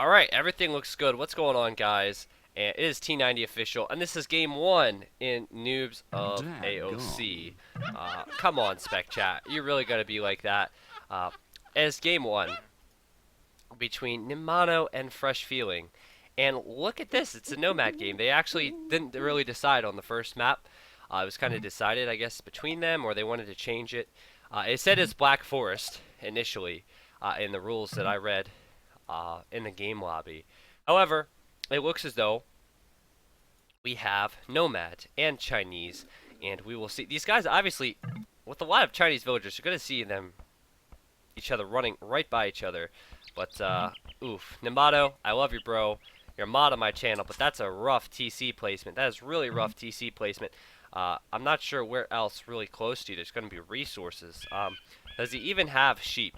Alright, everything looks good. What's going on, guys? And it is T90 official, and this is game 1 in Noobs of AoC. Come on, Spec Chat. You're really going to be like that. As game 1 between Nimanoe and FreshFeeling. And look at this. It's a Nomad game. They actually didn't really decide on the first map. It was kind of decided, I guess, between them, or they wanted to change it. It said it's Black Forest initially in the rules that I read in the game lobby. However, it looks as though we have Nomad and Chinese, and we will see these guys. Obviously, with a lot of Chinese villagers, you're going to see them each other running right by each other. But oof, Nimanoe, I love you, bro. You're a mod on my channel, but that's a rough TC placement. That is really rough TC placement. I'm not sure where else really close to you there's going to be resources. Does he even have sheep?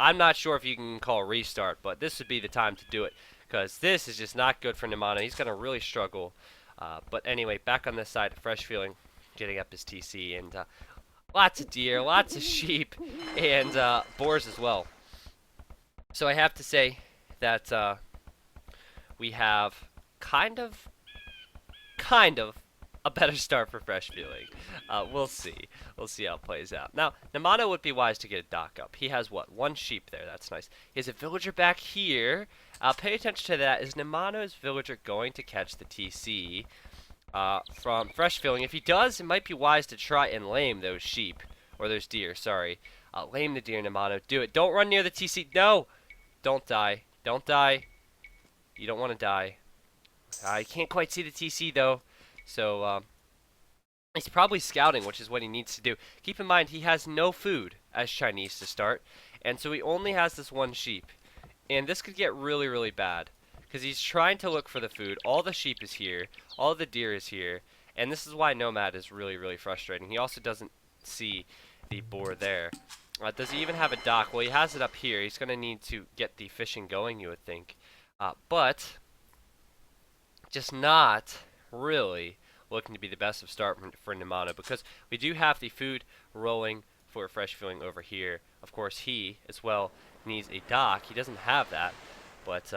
I'm not sure if you can call a restart, but this would be the time to do it, because this is just not good for Nimanoe. He's going to really struggle. But anyway, back on this side, FreshFeeling getting up his TC, and lots of deer, lots of sheep, and boars as well. So I have to say that we have kind of a better start for FreshFeeling. We'll see. We'll see how it plays out. Now, Nimanoe would be wise to get a dock up. He has, what, one sheep there. That's nice. He has a villager back here. Pay attention to that. Is Nimanoe's villager going to catch the TC from FreshFeeling? If he does, it might be wise to try and lame those sheep. Or those deer, sorry. Lame the deer, Nimanoe. Do it. Don't run near the TC. No! Don't die. Don't die. You don't want to die. I can't quite see the TC, though. So, he's probably scouting, which is what he needs to do. Keep in mind, he has no food as Chinese to start, and so he only has this one sheep. And this could get really, really bad, because he's trying to look for the food. All the sheep is here, all the deer is here, and this is why Nomad is really, really frustrating. He also doesn't see the boar there. Does he even have a dock? Well, he has it up here. He's going to need to get the fishing going, you would think. But just not really looking to be the best of start for Nimanoe, because we do have the food rolling for FreshFeeling over here. Of course, he as well needs a dock. He doesn't have that, but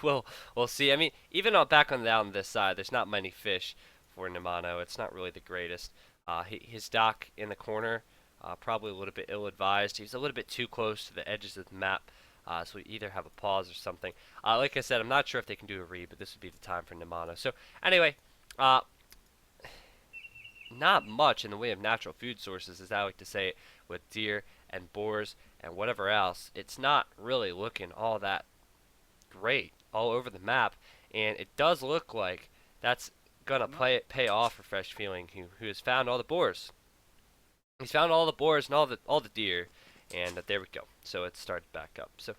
we'll see. I mean, even back on down this side, there's not many fish for Nimanoe. It's not really the greatest. His dock in the corner, probably a little bit ill-advised. He's a little bit too close to the edges of the map. So we either have a pause or something. Like I said, I'm not sure if they can do a read, but this would be the time for Nimanoe. So anyway, not much in the way of natural food sources, as I like to say it, with deer and boars and whatever else. It's not really looking all that great all over the map, and it does look like that's gonna pay off for FreshFeeling, who has found all the boars. He's found all the boars and all the deer. And there we go. So it started back up. So,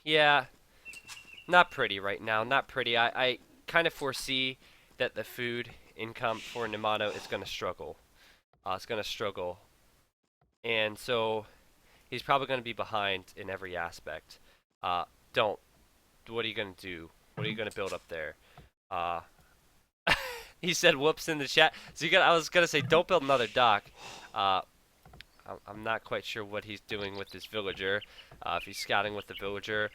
yeah, not pretty right now. Not pretty. I kind of foresee that the food income for Nimanoe is going to struggle. It's going to struggle. And so he's probably going to be behind in every aspect. Don't. What are you going to do? What are you going to build up there? He said whoops in the chat. So I was going to say don't build another dock. I'm not quite sure what he's doing with this villager. If he's scouting with the villager,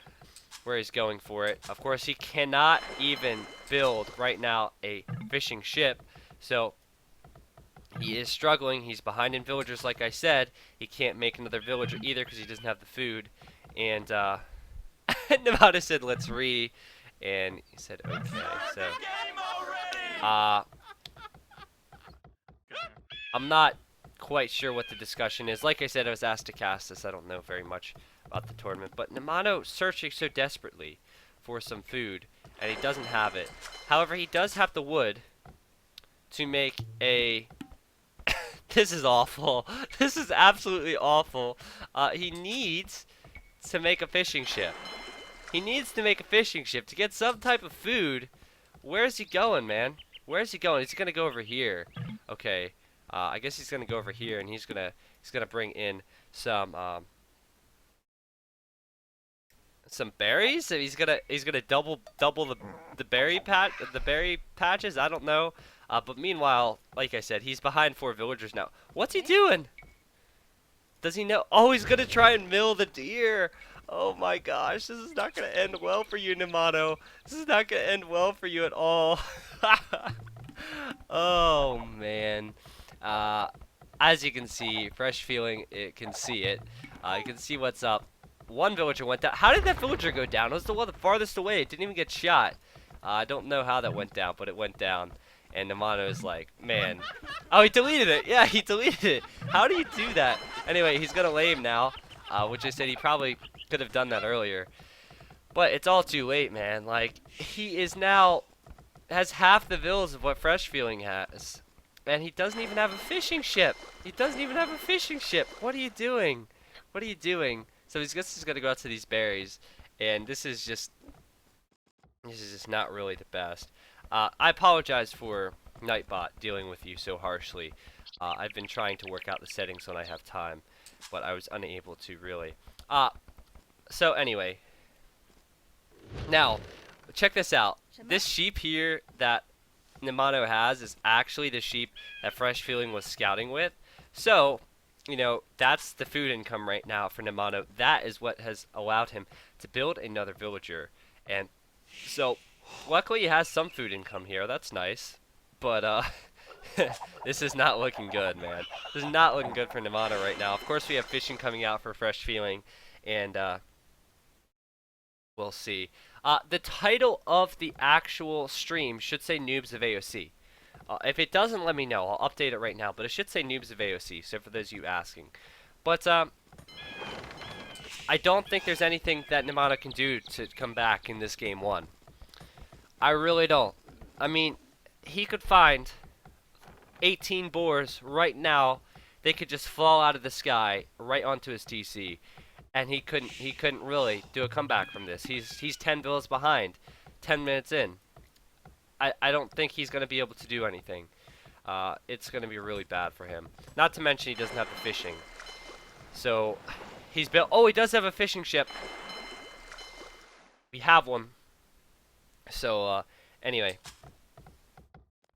where he's going for it. Of course, he cannot even build right now a fishing ship. So he is struggling. He's behind in villagers, like I said. He can't make another villager either because he doesn't have the food. And Nimanoe said, let's re. And he said, okay. So I'm not quite sure what the discussion is. Like I said, I was asked to cast this. I don't know very much about the tournament. But Nimanoe searching so desperately for some food, and he doesn't have it. However, he does have the wood to make a... This is awful. This is absolutely awful. He needs to make a fishing ship. He needs to make a fishing ship to get some type of food. Where's he going, man? Where's he going? He's gonna go over here. Okay. I guess he's gonna go over here, and he's gonna bring in some berries. So he's gonna double the berry patches. I don't know. But meanwhile, like I said, he's behind 4 villagers now. What's he doing? Does he know? Oh, he's gonna try and mill the deer. Oh my gosh, this is not gonna end well for you, Nimanoe. This is not gonna end well for you at all. Oh man. As you can see, FreshFeeling, it can see it. You can see what's up. One villager went down. How did that villager go down? It was the one the farthest away. It didn't even get shot. I don't know how that went down, but it went down. And Nimanoe is like, man. Oh, he deleted it. Yeah, he deleted it. How do you do that? Anyway, he's gonna lame now, which I said he probably could have done that earlier. But it's all too late, man. Like, he is now has half the villas of what FreshFeeling has. And he doesn't even have a fishing ship. He doesn't even have a fishing ship. What are you doing? What are you doing? So he's just gonna go out to these berries, and this is just not really the best. I apologize for Nightbot dealing with you so harshly. I've been trying to work out the settings when I have time, but I was unable to really. So anyway, now check this out. This sheep here that Nimanoe has is actually the sheep that FreshFeeling was scouting with. So, you know, that's the food income right now for Nimanoe. That is what has allowed him to build another villager. And so, luckily he has some food income here. That's nice. But, this is not looking good, man. This is not looking good for Nimanoe right now. Of course, we have fishing coming out for FreshFeeling. And, we'll see. The title of the actual stream should say Noobs of AoC. If it doesn't, let me know. I'll update it right now. But it should say Noobs of AoC, so for those of you asking. But, I don't think there's anything that Nimanoe can do to come back in this game 1. I really don't. I mean, he could find 18 boars right now. They could just fall out of the sky right onto his TC. And he couldn't really do a comeback from this. He's 10 villas behind, 10 minutes in. I don't think he's going to be able to do anything. It's going to be really bad for him. Not to mention he doesn't have the fishing. So he's built. Oh, he does have a fishing ship. We have one. So anyway,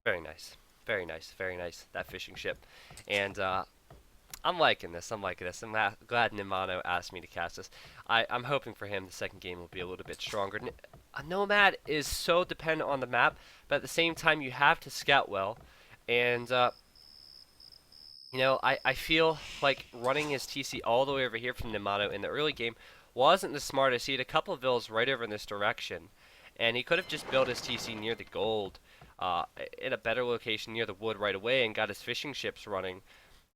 very nice, very nice, very nice, that fishing ship. And I'm liking this. I'm liking this. I'm glad Nimanoe asked me to cast this. I'm hoping for him the second game will be a little bit stronger. A Nomad is so dependent on the map, but at the same time you have to scout well. And, you know, I feel like running his TC all the way over here from Nimanoe in the early game wasn't the smartest. He had a couple of villas right over in this direction. And he could have just built his TC near the gold, in a better location near the wood right away and got his fishing ships running.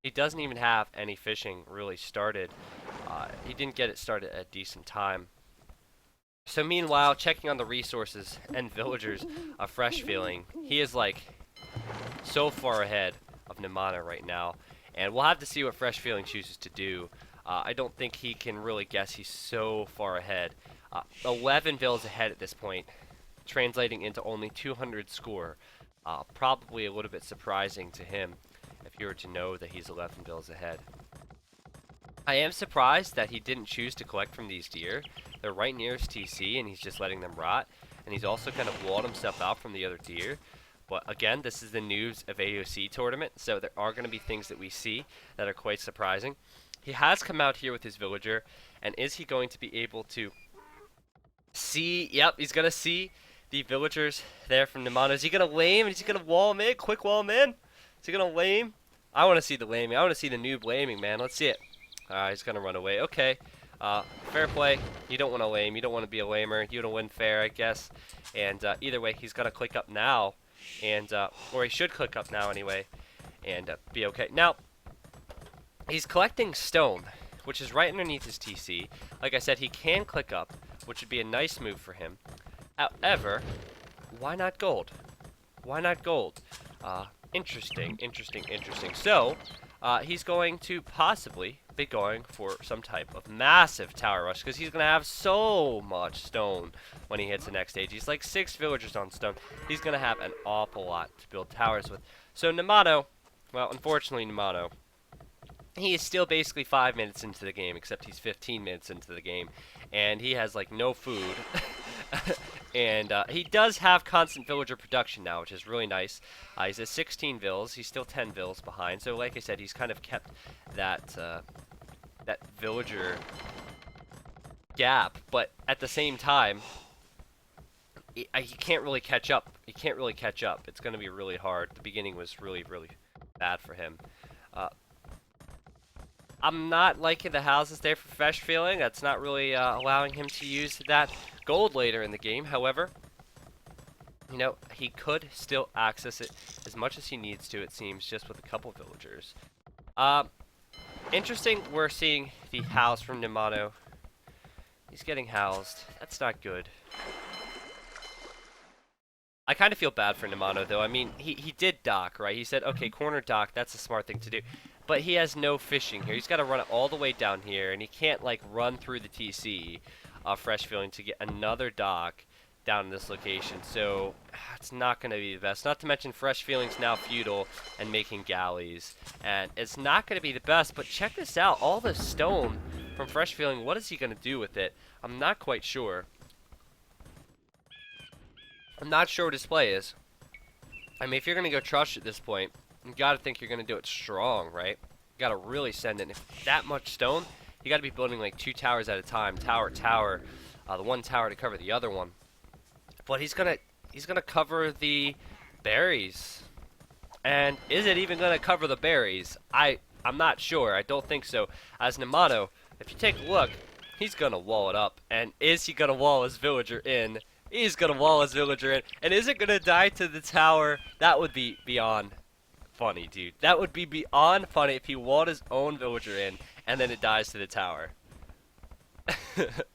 He doesn't even have any fishing really started. He didn't get it started at a decent time. So meanwhile, checking on the resources and villagers of FreshFeeling, he is like so far ahead of Nimanoe right now. And we'll have to see what FreshFeeling chooses to do. I don't think he can really guess he's so far ahead. 11 villas ahead at this point, translating into only 200 score. Probably a little bit surprising to him if you were to know that he's 11 villas ahead. I am surprised that he didn't choose to collect from these deer. They're right near his TC and he's just letting them rot. And he's also kind of walled himself out from the other deer. But again, this is the Noobs of AoC tournament, so there are going to be things that we see that are quite surprising. He has come out here with his villager, and is he going to be able to see? Yep, he's going to see the villagers there from Nimanoe. Is he going to lame? Is he going to wall him in? Quick wall him in? Is he going to lame? I want to see the laming. I want to see the noob laming, man. Let's see it. He's going to run away. Okay. Fair play. You don't want to lame. You don't want to be a lamer. You don't win fair, I guess. And either way, he's going to click up now. And or he should click up now anyway. And be okay. Now, he's collecting stone, which is right underneath his TC. Like I said, he can click up, which would be a nice move for him. However, why not gold? Why not gold? Interesting, interesting, interesting. So, he's going to possibly be going for some type of massive tower rush, because he's going to have so much stone when he hits the next stage. He's like 6 villagers on stone. He's going to have an awful lot to build towers with. So Nimanoe, well, unfortunately Nimanoe, he is still basically 5 minutes into the game, except he's 15 minutes into the game, and he has like no food. And he does have constant villager production now, which is really nice. He's at 16 vills. He's still 10 vills behind. So like I said, he's kind of kept that that villager gap, but at the same time, he can't really catch up. He can't really catch up. It's going to be really hard. The beginning was really, really bad for him. Uh, I'm not liking the houses there for FreshFeeling. That's not really allowing him to use that gold later in the game. However, you know, he could still access it as much as he needs to, it seems, just with a couple villagers. Interesting, we're seeing the house from Nimanoe. He's getting housed. That's not good. I kind of feel bad for Nimanoe, though. I mean, he did dock, right? He said, okay, corner dock, that's a smart thing to do. But he has no fishing here. He's got to run it all the way down here, and he can't, like, run through the TC of FreshFeeling to get another dock down in this location. So, it's not going to be the best. Not to mention, FreshFeeling's now feudal and making galleys. And it's not going to be the best, but check this out. All the stone from FreshFeeling, what is he going to do with it? I'm not quite sure. I'm not sure what his play is. I mean, if you're going to go trust at this point, you got to think you're going to do it strong, right? You got to really send it. And if that much stone, you got to be building like 2 towers at a time. Tower, the one tower to cover the other one. But he's gonna cover the berries. And is it even going to cover the berries? I'm not sure. I don't think so. As Nimanoe, if you take a look, he's going to wall it up. And is he going to wall his villager in? He's going to wall his villager in. And is it going to die to the tower? That would be beyond funny, dude. That would be beyond funny if he walled his own villager in and then it dies to the tower.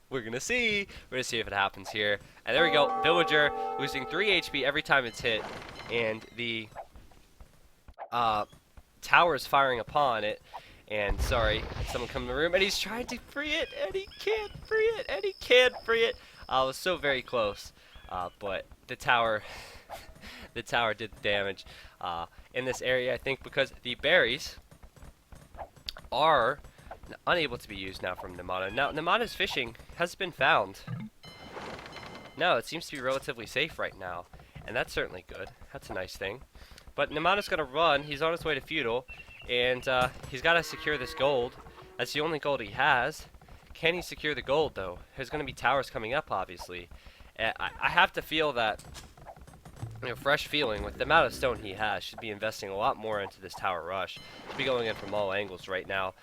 We're going to see. We're going to see if it happens here. And there we go. Villager losing 3 HP every time it's hit. And the tower is firing upon it. And sorry, someone come in the room. And he's trying to free it. And he can't free it. And he can't free it. I was so very close, but the tower, the tower did the damage in this area. I think because the berries are unable to be used now from Nimanoe. Now Nimanoe's fishing has been found. No, it seems to be relatively safe right now, and that's certainly good. That's a nice thing. But Nimanoe's gonna run. He's on his way to feudal, and he's got to secure this gold. That's the only gold he has. Can he secure the gold, though? There's going to be towers coming up, obviously. I have to feel that, you know, FreshFeeling, with the amount of stone he has, should be investing a lot more into this tower rush. Should be going in from all angles right now.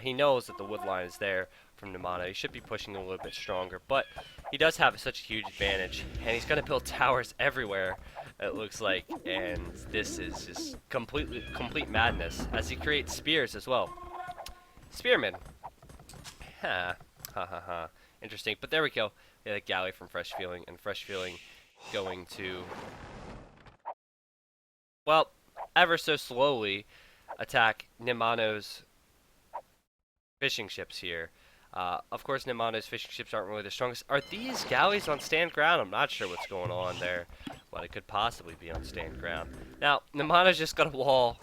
He knows that the wood line is there from Nimanoe. He should be pushing a little bit stronger, but he does have such a huge advantage, and he's going to build towers everywhere, it looks like, and this is just complete madness, as he creates spears as well. Spearmen. Ha ha ha. Interesting. But there we go. We had a galley from FreshFeeling, and FreshFeeling going to, well, ever so slowly attack Nimanoe's fishing ships here. Of course, Nimanoe's fishing ships aren't really the strongest. Are these galleys on stand ground? I'm not sure what's going on there, but it could possibly be on stand ground. Now, Nimanoe's just got a wall.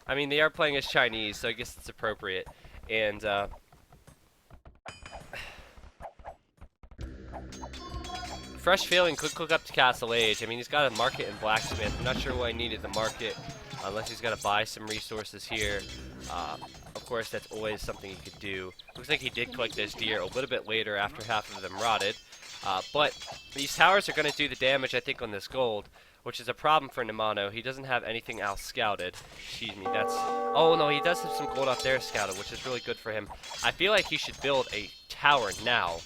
I mean, they are playing as Chinese, so I guess it's appropriate. And, FreshFeeling could cook up to Castle Age. I mean, he's got a market in Blacksmith. I'm not sure why he needed the market, unless he's got to buy some resources here. Of course, that's always something he could do. Looks like he did collect those deer a little bit later after half of them rotted. But these towers are going to do the damage, I think, on this gold, which is a problem for Nimanoe. He doesn't have anything else scouted. Excuse me, that's... Oh, no, he does have some gold out there scouted, which is really good for him. I feel like he should build a tower now.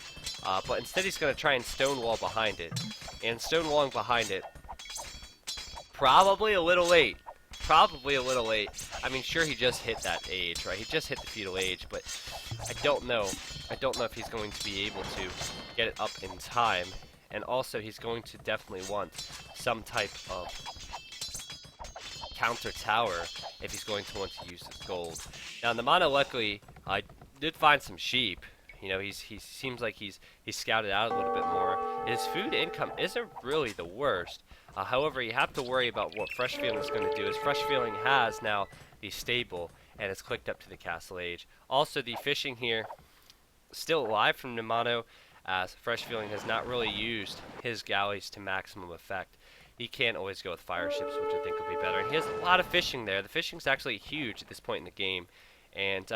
But instead he's going to try and stonewall behind it. And stonewalling behind it, probably a little late. Probably a little late. I mean, sure, he just hit that age, right? He just hit the feudal age, but I don't know. I don't know if he's going to be able to get it up in time. And also, he's going to definitely want some type of counter tower if he's going to want to use his gold. Now, Nimanoe, luckily, did find some sheep. You know, he seems like he's scouted out a little bit more. His food income isn't really the worst. However, you have to worry about what FreshFeeling is going to do. Is FreshFeeling has now the stable, and it's clicked up to the Castle Age. Also, the fishing here still alive from Nimanoe, as FreshFeeling has not really used his galleys to maximum effect. He can't always go with fire ships, which I think will be better. And he has a lot of fishing there. The fishing's actually huge at this point in the game, and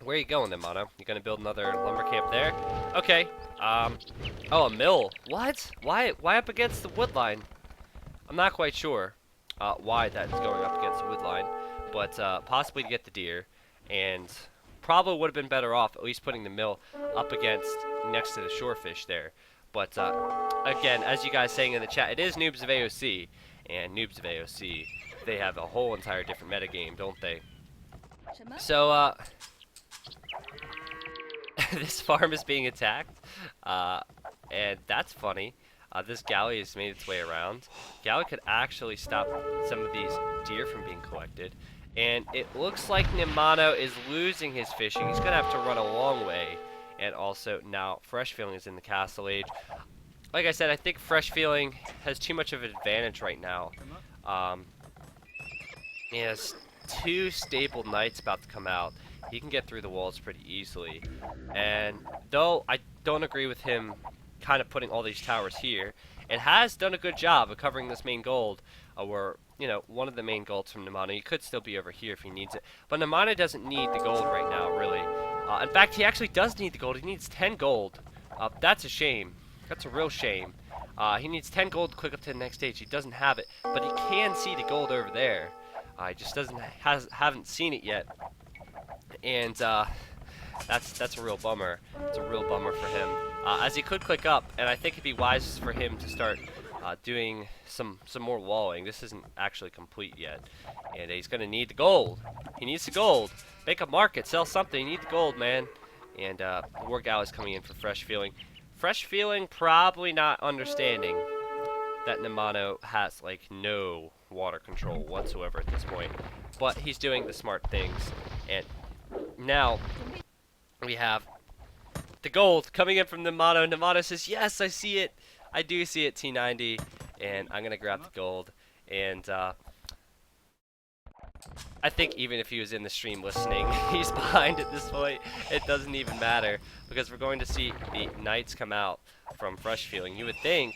Where are you going, Nimanoe? You gonna build another lumber camp there? Okay. Oh, a mill. What? Why up against the wood line? I'm not quite sure why that is going up against the wood line, but possibly to get the deer, and probably would have been better off at least putting the mill up against next to the shorefish there. But again, as you guys saying in the chat, it is Noobs of AoC, and Noobs of AoC, they have a whole entire different metagame, don't they? So this farm is being attacked, and that's funny. This galley has made its way around. Galley could actually stop some of these deer from being collected. And it looks like Nimanoe is losing his fishing. He's going to have to run a long way. And also now FreshFeeling is in the castle age. Like I said, I think FreshFeeling has too much of an advantage right now. He has 2 stable knights about to come out. He can get through the walls pretty easily. And though I don't agree with him kind of putting all these towers here, it has done a good job of covering this main gold, where, you know, one of the main golds from Nimanoe. He could still be over here if he needs it. But Nimanoe doesn't need the gold right now, really. In fact, he actually does need the gold. He needs 10 gold. That's a shame. That's a real shame. He needs 10 gold to click up to the next stage. He doesn't have it, but he can see the gold over there. He just haven't seen it yet. And that's a real bummer. It's a real bummer for him. As he could click up, and I think it'd be wise for him to start doing some more walling. This isn't actually complete yet, and he's gonna need the gold. He needs the gold. Make a market, sell something. You need the gold, man. And War Gal is coming in for FreshFeeling. FreshFeeling probably not understanding that Nimanoe has like no water control whatsoever at this point, but he's doing the smart things. And now we have the gold coming in from Nimanoe. Nimanoe says, yes, I see it. I do see it, T90. And I'm going to grab the gold. And I think even if he was in the stream listening, he's behind at this point. It doesn't even matter, because we're going to see the knights come out from FreshFeeling. You would think,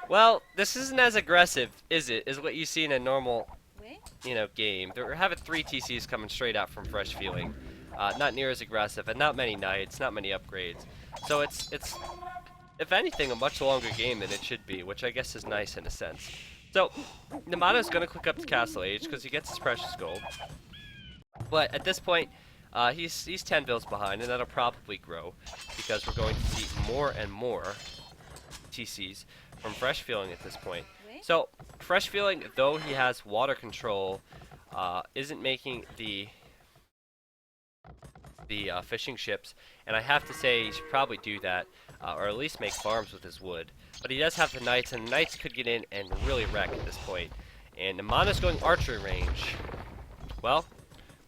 well, this isn't as aggressive, is it? Is what you see in a normal, you know, game. They're having 3 TCs coming straight out from FreshFeeling. Not near as aggressive, and not many knights, not many upgrades. So it's if anything, a much longer game than it should be, which I guess is nice in a sense. So Nimanoe's going to click up to Castle Age because he gets his precious gold. But at this point, he's 10 bills behind, and that'll probably grow because we're going to see more and more TCs from FreshFeeling at this point. So FreshFeeling, though he has water control, isn't making the fishing ships, and I have to say he should probably do that, or at least make farms with his wood. But he does have the knights, and the knights could get in and really wreck at this point. And Nimanoe's going archery range. Well,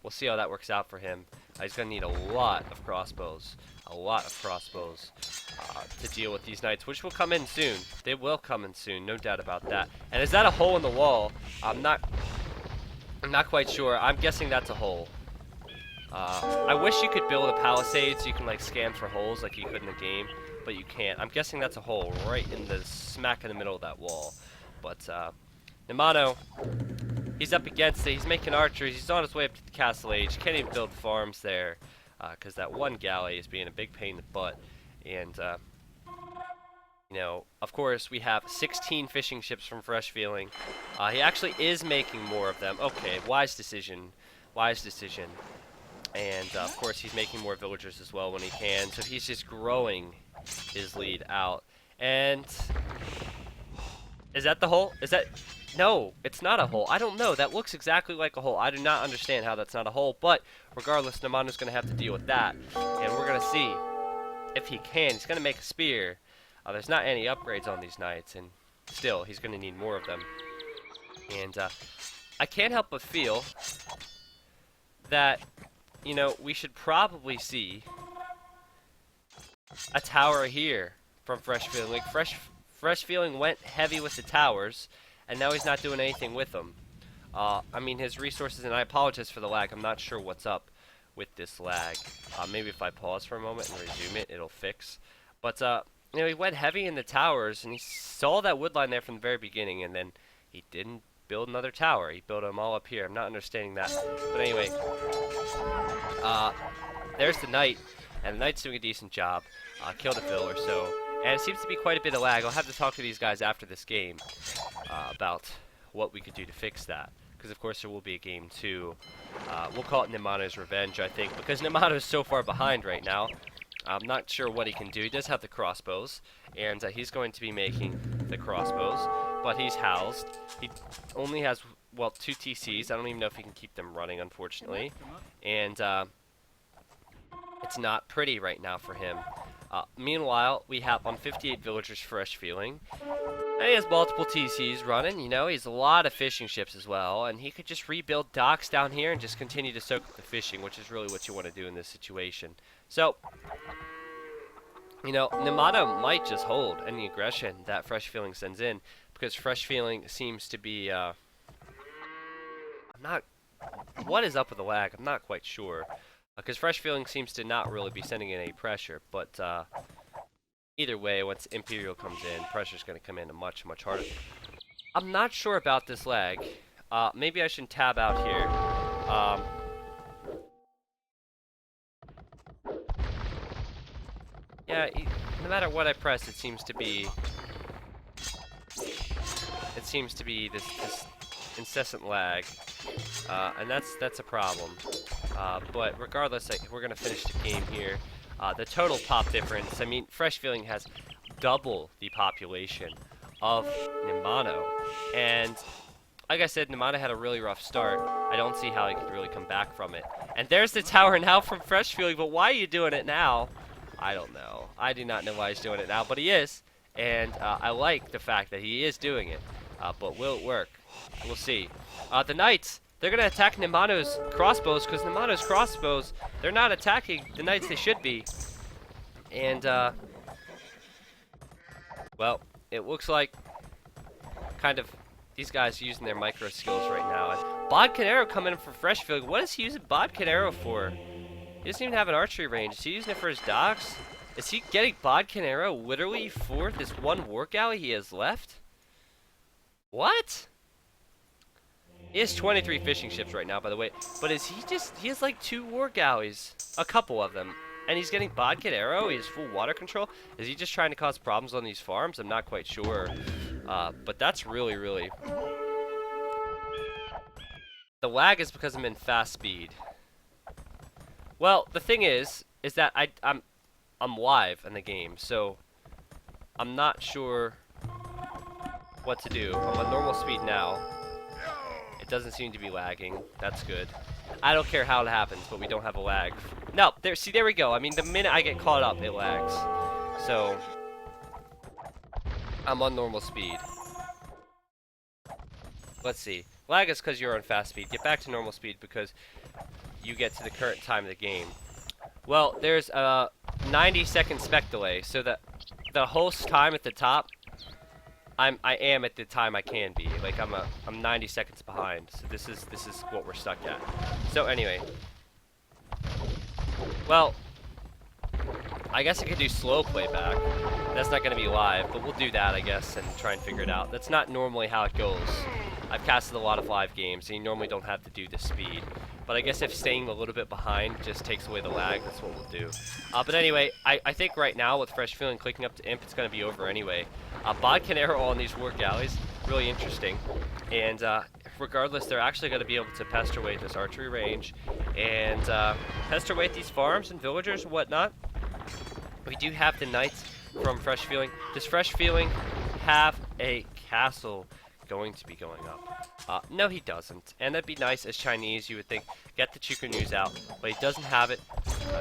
we'll see how that works out for him. He's going to need a lot of crossbows. To deal with these knights, which will come in soon. They will come in soon, no doubt about that. And is that a hole in the wall? I'm not quite sure. I'm guessing that's a hole. I wish you could build a palisade so you can like scan for holes like you could in the game, but you can't. I'm guessing that's a hole right in the smack in the middle of that wall. But Nimanoe, he's up against it. He's making archers. He's on his way up to the Castle Age. Can't even build farms there because that one galley is being a big pain in the butt. And you know, of course, we have 16 fishing ships from FreshFeeling. He actually is making more of them. Okay, wise decision. Wise decision. And of course, he's making more villagers as well when he can. So he's just growing his lead out. And is that the hole? Is that? No, it's not a hole. I don't know. That looks exactly like a hole. I do not understand how that's not a hole. But regardless, Nimanoe's going to have to deal with that. And we're going to see if he can. He's going to make a spear. There's not any upgrades on these knights. And still, he's going to need more of them. And I can't help but feel that, you know, we should probably see a tower here from FreshFeeling. Like, FreshFeeling went heavy with the towers, and now he's not doing anything with them. I mean, his resources, and I apologize for the lag. I'm not sure what's up with this lag. Maybe if I pause for a moment and resume it, it'll fix. But, you know, he went heavy in the towers, and he saw that wood line there from the very beginning, and then he didn't build another tower. He built them all up here. I'm not understanding that. But anyway, there's the knight, and the knight's doing a decent job. Killed a villager, so, and it seems to be quite a bit of lag. I'll have to talk to these guys after this game about what we could do to fix that. Because of course there will be a game 2. We'll call it Nimanoe's Revenge, I think, because Nimanoe is so far behind right now. I'm not sure what he can do. He does have the crossbows, and he's going to be making the crossbows, but he's housed. He only has, well, 2 TCs. I don't even know if he can keep them running, unfortunately. And it's not pretty right now for him. Meanwhile, we have on 58 villagers FreshFeeling. And he has multiple TCs running, you know, he has a lot of fishing ships as well, and he could just rebuild docks down here and just continue to soak up the fishing, which is really what you want to do in this situation. So, you know, Nimanoe might just hold any aggression that FreshFeeling sends in, because FreshFeeling seems to be, what is up with the lag? I'm not quite sure, because FreshFeeling seems to not really be sending in any pressure, but, either way, once Imperial comes in, pressure's going to come in much, much harder. I'm not sure about this lag. Maybe I should tab out here. Yeah, no matter what I press, it seems to be this incessant lag, and that's a problem. But regardless, we're going to finish the game here. The total pop difference, I mean, FreshFeeling has double the population of Nimanoe. And like I said, Nimanoe had a really rough start. I don't see how he could really come back from it. And there's the tower now from FreshFeeling, but why are you doing it now? I don't know. I do not know why he's doing it now, but he is. And I like the fact that he is doing it. But will it work? We'll see. The Knights, they're going to attack Nimanoe's crossbows, because Nimanoe's crossbows, they're not attacking the Knights they should be. And, well, it looks like kind of these guys using their micro skills right now. And Bodkin Arrow coming in for FreshFeeling. What is he using Bodkin Arrow for? He doesn't even have an archery range. Is he using it for his docks? Is he getting Bodkin Arrow literally for this one war galley he has left? What? He has 23 fishing ships right now, by the way. But is he has like 2 war galleys. A couple of them. And he's getting Bodkin Arrow. He has full water control. Is he just trying to cause problems on these farms? I'm not quite sure. But that's really, really... The lag is because I'm in fast speed. Well, the thing is that I'm live in the game, so I'm not sure what to do. I'm on normal speed now. It doesn't seem to be lagging. That's good. I don't care how it happens, but we don't have a lag. No, there we go. I mean, the minute I get caught up, it lags. So I'm on normal speed. Let's see. Lag is because you're on fast speed. Get back to normal speed because you get to the current time of the game. Well, there's a 90-second spec delay, so that the host time at the top, I am at the time I can be. Like I'm 90 seconds behind. So this is what we're stuck at. So anyway, well, I guess I could do slow playback. That's not going to be live, but we'll do that, I guess, and try and figure it out. That's not normally how it goes. I've casted a lot of live games, and you normally don't have to do this speed. But I guess if staying a little bit behind just takes away the lag, that's what we'll do. But anyway, I think right now with FreshFeeling clicking up to Imp, it's going to be over anyway. Bodkin Arrow on these war galleys, really interesting. And regardless, they're actually going to be able to pester away this archery range and pester away these farms and villagers and whatnot. We do have the Knights from FreshFeeling. Does FreshFeeling have a castle going to be going up? No, he doesn't. And that'd be nice as Chinese, you would think. Get the Chuka News out. But he doesn't have it.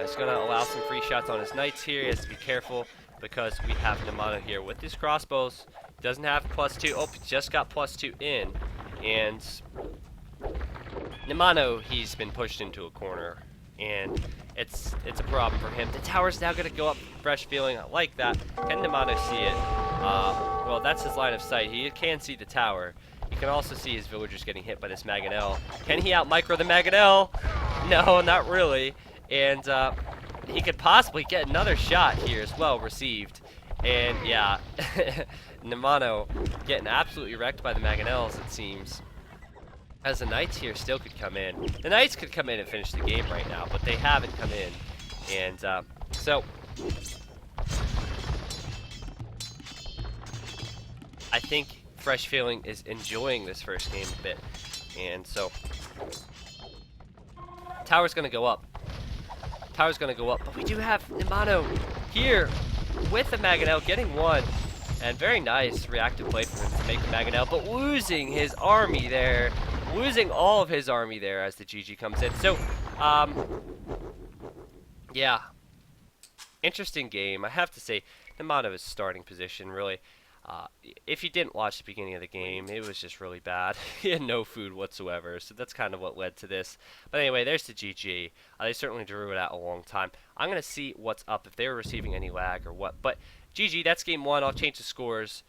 He's going to allow some free shots on his Knights here. He has to be careful because we have Nimanoe here with his crossbows. He doesn't have +2. Oh, he just got +2 in. And Nimanoe, he's been pushed into a corner. And it's a problem for him. The tower's now going to go up FreshFeeling. I like that. Can Nimanoe see it? Well, that's his line of sight. He can see the tower. You can also see his villagers getting hit by this Mangonel. Can he out-micro the Mangonel? No, not really. And he could possibly get another shot here as well received. And yeah, Nimanoe getting absolutely wrecked by the Mangonels, it seems. as the Knights here still could come in. The Knights could come in and finish the game right now, but they haven't come in. And so I think FreshFeeling is enjoying this first game a bit. And so tower's going to go up. Tower's going to go up. But we do have Nimanoe here with the Mangonel getting one. And very nice reactive play for him to make the Mangonel, but losing his army there. Losing all of his army there as the GG comes in. So, yeah. Interesting game. I have to say, Nimanoe's starting position, really. If you didn't watch the beginning of the game, it was just really bad. He had no food whatsoever, so that's kind of what led to this. But anyway, there's the GG. They certainly drew it out a long time. I'm going to see what's up, if they were receiving any lag or what. But GG, that's game one. I'll change the scores